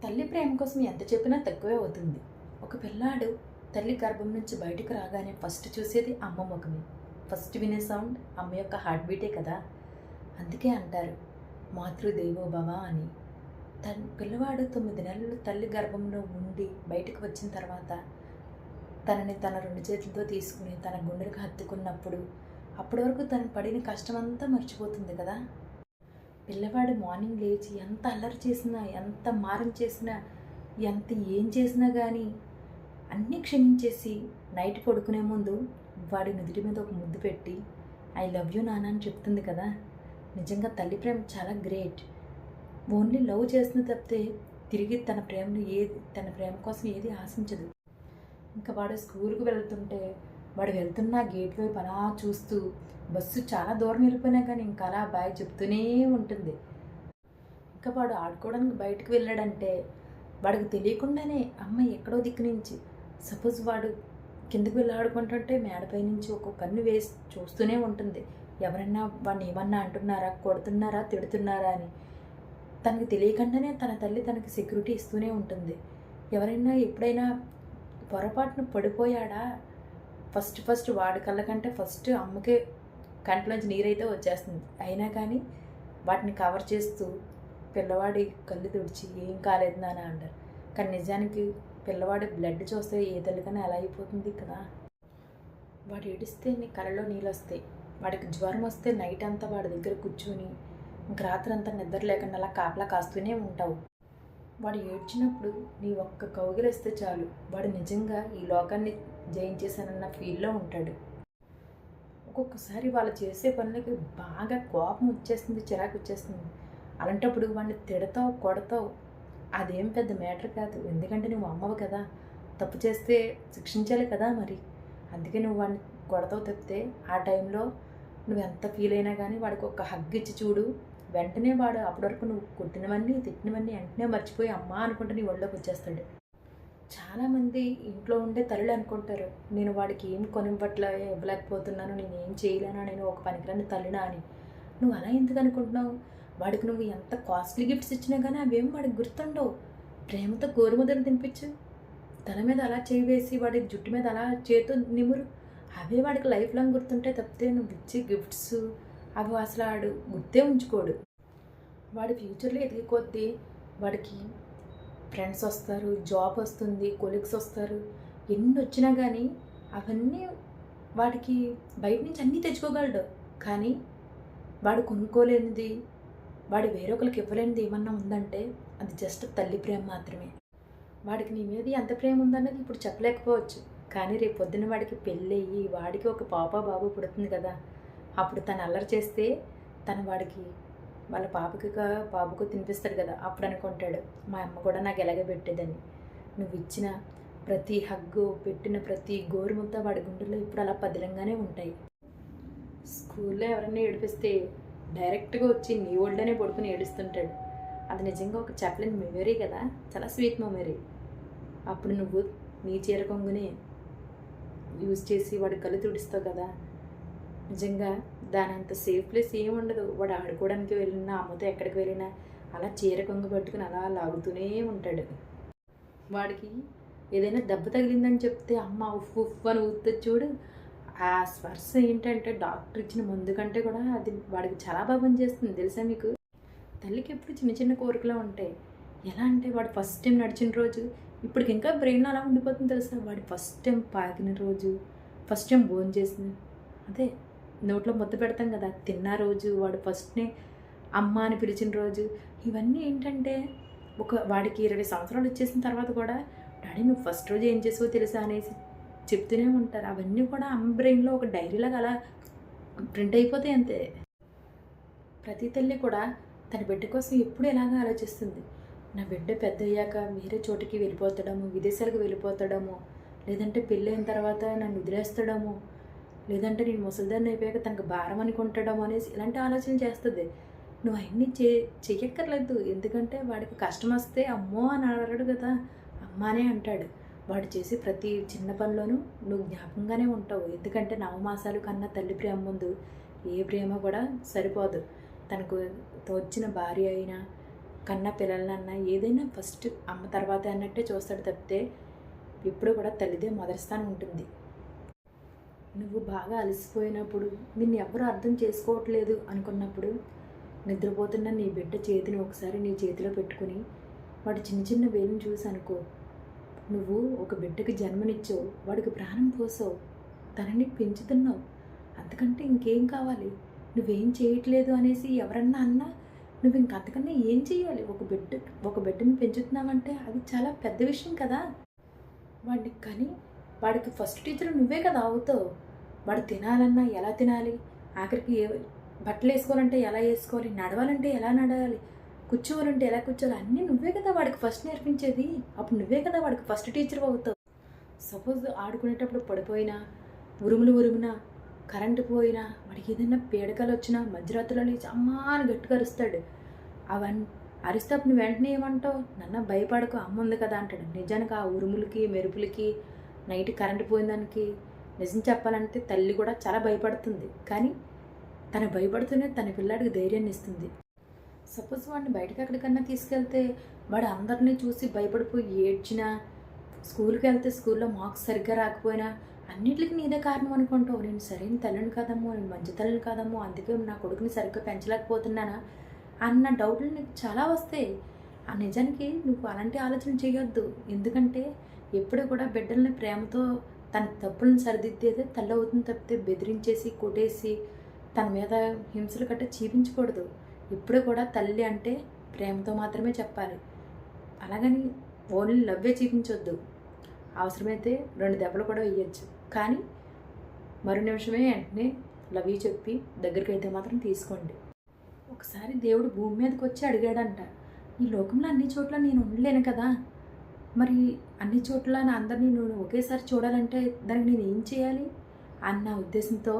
తల్లి ప్రేమ కోసం ఎంత చెప్పినా తక్కువే అవుతుంది. ఒక పిల్లాడు తల్లి గర్భం నుంచి బయటికి రాగానే ఫస్ట్ చూసేది అమ్మ ముఖమే. ఫస్ట్ వినే సౌండ్ అమ్మ యొక్క హార్ట్ బీటే కదా. అందుకే అంటారు మాతృదేవో భవ అని. పిల్లవాడు 9 నెలలు తల్లి గర్భంలో ఉండి బయటకు వచ్చిన తర్వాత తనని తన 2 చేతులతో తీసుకుని తన గుండెలకు హత్తుకున్నప్పుడు అప్పటి వరకు తను పడిన కష్టమంతా మర్చిపోతుంది కదా. పిల్లవాడు మార్నింగ్ లేచి ఎంత అల్లరి చేసినా, ఎంత మారం చేసినా, ఎంత ఏం చేసినా కానీ అన్నీ క్షమించేసి నైట్ పడుకునే ముందు వాడి నుదుటి మీద ఒక ముద్దు పెట్టి ఐ లవ్ యూ నాన్న అని చెప్తుంది కదా. నిజంగా తల్లి ప్రేమ చాలా గ్రేట్. ఓన్లీ లవ్ చేసిన తప్పితే తిరిగి తన ప్రేమ కోసం ఏది ఆశించదు. ఇంకా వాడు స్కూల్కి వెళ్తుంటే వాడు వెళ్తున్న గేట్ వైపు అలా చూస్తూ బస్సు చాలా దూరం వెళ్ళిపోయినా కానీ ఇంకా అలా బాయ్ చెప్తూనే ఉంటుంది. ఇంకా వాడు ఆడుకోవడానికి బయటకు వెళ్ళాడంటే వాడికి తెలియకుండానే అమ్మ ఎక్కడో దిక్కు నుంచి సపోజ్ వాడు కిందకి వెళ్ళి ఆడుకుంటుంటే మేడపై నుంచి ఒక కన్ను వేసి చూస్తూనే ఉంటుంది. ఎవరన్నా వాడిని ఏమన్నా అంటున్నారా, కొడుతున్నారా, తిడుతున్నారా అని. తనకి తెలియకుండానే తన తల్లి తనకి సెక్యూరిటీ ఇస్తూనే ఉంటుంది. ఎవరైనా ఎప్పుడైనా పొరపాటున పడిపోయాడా ఫస్ట్ వాడి కళ్ళ కంటే ఫస్ట్ అమ్మకే కంట్లోంచి నీరైతే వచ్చేస్తుంది. అయినా కానీ వాటిని కవర్ చేస్తూ పిల్లవాడి కళ్ళు తుడిచి ఏం కాలేదు నాన్న అంటారు. కానీ నిజానికి పిల్లవాడి బ్లడ్ చూస్తే ఏ తల్లికైనా ఎలా అయిపోతుంది కదా. వాడు ఏడిస్తే నీ కళ్ళలో నీళ్ళు వస్తాయి. వాడికి జ్వరం వస్తే నైట్ అంతా వాడి దగ్గర కూర్చొని ఇంక రాత్రి అంతా నిద్ర లేకుండా అలా కాపలా కాస్తూనే ఉంటావు. వాడు ఏడ్చినప్పుడు నీ ఒక్క కౌగిలిస్తే చాలు వాడు నిజంగా ఈ లోకాన్ని జయించేశానన్న ఫీల్లో ఉంటాడు. ఒక్కొక్కసారి వాళ్ళు చేసే పనులకి బాగా కోపం వచ్చేస్తుంది, చిరాకు వచ్చేస్తుంది. అలాంటప్పుడు వాడిని తిడతావు, కొడతావు, అదేం పెద్ద మ్యాటర్ కాదు. ఎందుకంటే నువ్వు అమ్మవు కదా, తప్పు చేస్తే శిక్షించాలి కదా మరి. అందుకే నువ్వు వాడిని కొడతావు తప్పితే ఆ టైంలో నువ్వు ఎంత ఫీల్ అయినా కానీ వాడికి ఒక హగ్ ఇచ్చి చూడు. వెంటనే వాడు అప్పటి వరకు నువ్వు కొట్టినవన్నీ తిట్టినవన్నీ వెంటనే మర్చిపోయి అమ్మ అనుకుంటే నీ ఒళ్ళోకి వచ్చేస్తాడు. చాలామంది ఇంట్లో ఉండే తల్లులు అనుకుంటారు నేను వాడికి ఏం ఇవ్వలేకపోతున్నాను, నేను ఏం చేయలేనా, నేను ఒక పనికిరాని తల్లినా అని. నువ్వు అలా ఎందుకు అనుకుంటున్నావు? వాడికి నువ్వు ఎంత కాస్ట్లీ గిఫ్ట్స్ ఇచ్చినా కానీ అవేం వాడికి గుర్తుండవు. ప్రేమతో గోరుముద్దలు తినిపించు, తల మీద అలా చేయి వేసి వాడి జుట్టు మీద అలా చేతు నిమురు, అవే వాడికి లైఫ్ లాంగ్ గుర్తుంటే తప్పితే నువ్వు ఇచ్చే గిఫ్ట్స్ అవి అసలు వాడు గుర్తే ఉంచుకోడు. వాడి ఫ్యూచర్లో ఎదిగే కొద్దీ వాడికి ఫ్రెండ్స్ వస్తారు, జాబ్ వస్తుంది, కొలీగ్స్ వస్తారు, ఎన్ని వచ్చినా కానీ అవన్నీ వాడికి బయట నుంచి అన్నీ తెచ్చుకోగలడు. కానీ వాడు కొనుక్కోలేనిది, వాడు వేరొకరికి ఇవ్వలేనిది ఏమన్నా ఉందంటే అది జస్ట్ తల్లి ప్రేమ మాత్రమే. వాడికి నీ మీద ఎంత ప్రేమ ఉందన్నది ఇప్పుడు చెప్పలేకపోవచ్చు. కానీ రేపు పొద్దున్న వాడికి పెళ్ళయ్యి వాడికి ఒక పాప బాబు పుడుతుంది కదా, అప్పుడు తను అల్లరి చేస్తే వాడికి వాళ్ళ బాబుకు తినిపిస్తాడు కదా, అప్పుడు అనుకుంటాడు మా అమ్మ కూడా నాకు ఎలాగే పెట్టేదని. నువ్వు ఇచ్చిన ప్రతి హగ్గు, పెట్టిన ప్రతి గోరుముద్ద వాడి గుండెల్లో ఇప్పుడు అలా పదిలంగానే ఉంటాయి. స్కూల్లో ఎవరైనా ఏడిపిస్తే డైరెక్ట్గా వచ్చి నీ ఓల్డ్నే పడుకుని ఏడుస్తుంటాడు. అది నిజంగా ఒక చెప్పలేని మెమరీ కదా, చాలా స్వీట్ మెమరీ. అప్పుడు నువ్వు నీ చీర కొంగుని యూజ్ చేసి వాడి కళ్ళు తుడిస్తావు కదా. నిజంగా దాని అంత సేఫ్ ప్లేస్ ఏమి ఉండదు. వాడు ఆడుకోవడానికి వెళ్ళినా, అమ్మతో ఎక్కడికి వెళ్ళినా అలా చీర కొంగు పట్టుకుని అలా లాగుతూనే ఉంటాడు. వాడికి ఏదైనా దెబ్బ తగిలిందని చెప్తే అమ్మ ఉఫ్ ఉఫ్ అని ఊతుంది చూడు, ఆ స్పర్శ ఏంటంటే డాక్టర్ ఇచ్చిన మందు కంటే కూడా అది వాడికి చాలా బాగా పనిచేస్తుంది తెలుసా మీకు. తల్లికి ఎప్పుడు చిన్న చిన్న కోరికలు ఉంటాయి. ఎలా అంటే వాడు ఫస్ట్ టైం నడిచిన రోజు ఇప్పటికి ఇంకా బ్రెయిన్ అలా ఉండిపోతుంది తెలుసా. వాడు ఫస్ట్ టైం పాకిన రోజు, ఫస్ట్ టైం భోజనం చేసిన, అదే నోట్లో ముద్ద పెడతాం కదా, తిన్న రోజు, వాడు ఫస్ట్నే అమ్మ అని పిలిచిన రోజు, ఇవన్నీ ఏంటంటే వాడికి 20 సంవత్సరాలు వచ్చేసిన తర్వాత కూడా డాడీ నువ్వు ఫస్ట్ రోజు ఏం చేసావో తెలుసా అనేసి చెప్తూనే ఉంటారు. అవన్నీ కూడా అమ్మ బ్రెయిన్లో ఒక డైరీలాగా అలా ప్రింట్ అయిపోతాయి అంతే. ప్రతి తల్లి కూడా తన బిడ్డ కోసం ఎప్పుడు ఎలాగ ఆలోచిస్తుంది. నా బిడ్డ పెద్ద అయ్యాక వేరే చోటికి వెళ్ళిపోతాడము, విదేశాలకు వెళ్ళిపోతాడము, లేదంటే పెళ్ళైన తర్వాత నన్ను వదిలేస్తాడము, లేదంటే నేను ముసలిదాన్ని అయిపోయాక తనకు భారం అనుకుంటాడము అనేసి ఇలాంటి ఆలోచన చేస్తుంది. నువ్వు అవన్నీ చెయ్యక్కర్లేదు. ఎందుకంటే వాడికి కష్టం వస్తే అమ్మో అని అడగడు కదా, అమ్మానే అంటాడు. వాడు చేసి ప్రతి చిన్న పనిలోనూ నువ్వు జ్ఞాపకంగానే ఉంటావు. ఎందుకంటే నవమాసాలు కన్నా తల్లి ప్రేమ ముందు ఏ ప్రేమ కూడా సరిపోదు. తనకు వచ్చిన భార్య అయినా కన్న పిల్లలన్నా ఏదైనా ఫస్ట్ అమ్మ తర్వాత అన్నట్టే చూస్తాడు తప్పితే ఎప్పుడు కూడా తల్లిదే మొదటి స్థానం ఉంటుంది. నువ్వు బాగా అలసిపోయినప్పుడు నిన్ను ఎవరు అర్థం చేసుకోవట్లేదు అనుకున్నప్పుడు నిద్రపోతున్న నీ బిడ్డ చేతిని ఒకసారి నీ చేతిలో పెట్టుకుని వాడి చిన్న చిన్న వేలుని చూసి అనుకో, నువ్వు ఒక బిడ్డకి జన్మనిచ్చావు, వాడికి ప్రాణం పోసావు, తనని పెంచుతున్నావు, అంతకంటే ఇంకేం కావాలి? నువ్వేం చేయట్లేదు అనేసి ఎవరన్నా అన్నా నువ్వు ఇంక అంతకన్నా ఏం చేయాలి? ఒక బిడ్డని పెంచుతున్నావంటే అది చాలా పెద్ద విషయం కదా. వాడిని కానీ వాడికి ఫస్ట్ టీచర్ నువ్వే కదా అవుతావు. వాడు తినాలన్నా ఎలా తినాలి, ఆఖరికి బట్టలు వేసుకోవాలంటే ఎలా వేసుకోవాలి, నడవాలంటే ఎలా నడవాలి, కూర్చోవాలంటే ఎలా కూర్చోవాలి, అన్నీ నువ్వే కదా వాడికి ఫస్ట్ నేర్పించేది. అప్పుడు నువ్వే కదా వాడికి ఫస్ట్ టీచర్ అవుతావు. సపోజ్ ఆడుకునేటప్పుడు పడిపోయినా, ఉరుమునా, కరెంటు పోయినా, వాడికి ఏదైనా పీడకలు వచ్చినా మధ్యరాత్రిలో లేచి అమ్మా అని గట్టిగా అరుస్తాడు. అవన్నీ అరిస్తే అప్పుడు నువ్వు వెంటనే ఏమంటావు? నన్న భయపడకు, అమ్మ ఉంది కదా అంటాడు. నిజానికి ఆ ఉరుములకి మెరుపులకి నైట్ కరెంటు పోయిందానికి నిజం చెప్పాలంటే తల్లి కూడా చాలా భయపడుతుంది. కానీ తను భయపడుతూనే తన పిల్లాడికి ధైర్యాన్ని ఇస్తుంది. సపోజ్ వాడిని బయటకు ఎక్కడికన్నా తీసుకెళ్తే వాడు అందరినీ చూసి భయపడిపోయి ఏడ్చినా, స్కూల్కి వెళ్తే స్కూల్లో మార్క్స్ సరిగ్గా రాకపోయినా అన్నింటికి నీదే కారణం అనుకుంటావు. నేను సరైన తల్లిని కాదమ్మో, నేను మంచి తల్లిని కాదమ్మో, అందుకే నా కొడుకుని సరిగ్గా పెంచలేకపోతున్నానా అన్న డౌట్లు నీకు చాలా వస్తాయి. ఆ నిజానికి నువ్వు అలాంటి ఆలోచన చేయొద్దు. ఎందుకంటే ఎప్పుడు కూడా బిడ్డల్ని ప్రేమతో తన తప్పులను సరిదిద్దేదే తల్లి అవుతుంది తప్పితే బెదిరించేసి కొట్టేసి తన మీద హింసలు గట్ట చూపించకూడదు. ఎప్పుడు కూడా తల్లి అంటే ప్రేమతో మాత్రమే చెప్పాలి. అలాగని ఓన్లీ లవ్వే చూపించొద్దు. అవసరమైతే 2 దెబ్బలు కూడా వేయచ్చు. కానీ మరో నిమిషమే వెంటనే లవ్ యూ చెప్పి దగ్గరికి అయితే మాత్రం తీసుకోండి. ఒకసారి దేవుడు భూమి మీదకి వచ్చి అడిగాడంట, ఈ లోకంలో అన్ని చోట్ల నేను ఉండలేను కదా, మరి అన్ని చోట్ల నా అందరినీ నేను ఒకేసారి చూడాలంటే దానికి నేను ఏం చేయాలి అన్న ఉద్దేశంతో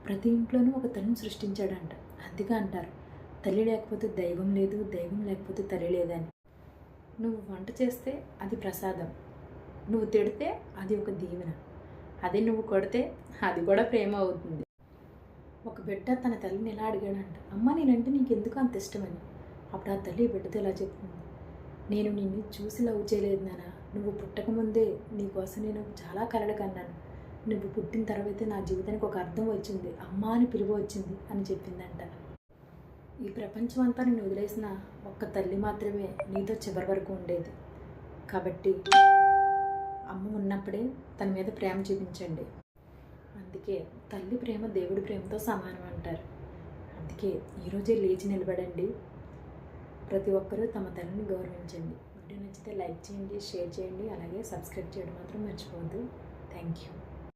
ప్రతి ఇంట్లోనూ ఒక తల్లిని సృష్టించాడంట. అందుకే అంటారు, తల్లి లేకపోతే దైవం లేదు, దైవం లేకపోతే తల్లి లేదని. నువ్వు వంట చేస్తే అది ప్రసాదం, నువ్వు తిడితే అది ఒక దీవెన, అదే నువ్వు కొడితే అది కూడా ప్రేమ అవుతుంది. ఒక బిడ్డ తన తల్లిని ఎలా అడిగాడంట, అమ్మ నేనంటే నీకు ఎందుకు అంత ఇష్టమని. అప్పుడు ఆ తల్లి బిడ్డతో ఇలా చెప్తుంది, నేను నిన్ను చూసి లవ్ చేయలేదు నాన్న, నువ్వు పుట్టకముందే నీకోసం నేను చాలా కలలు కన్నాను, నువ్వు పుట్టిన తర్వాతే నా జీవితానికి ఒక అర్థం వచ్చింది, అమ్మ అని పిలువ వచ్చింది అని చెప్పిందంట. ఈ ప్రపంచం అంతా నేను వదిలేసిన ఒక్క తల్లి మాత్రమే నీతో చివరి వరకు ఉండేది. కాబట్టి అమ్మ ఉన్నప్పుడే తన మీద ప్రేమ చూపించండి. అందుకే తల్లి ప్రేమ దేవుడి ప్రేమతో సమానం అంటారు. అందుకే ఈరోజే లేచి నిలబడండి. ప్రతి ఒక్కరూ తమ తల్లిని గౌరవించండి. వీడియో నచ్చితే లైక్ చేయండి, షేర్ చేయండి, అలాగే సబ్స్క్రైబ్ చేయడం మాత్రం మర్చిపోవద్దు. Thank you.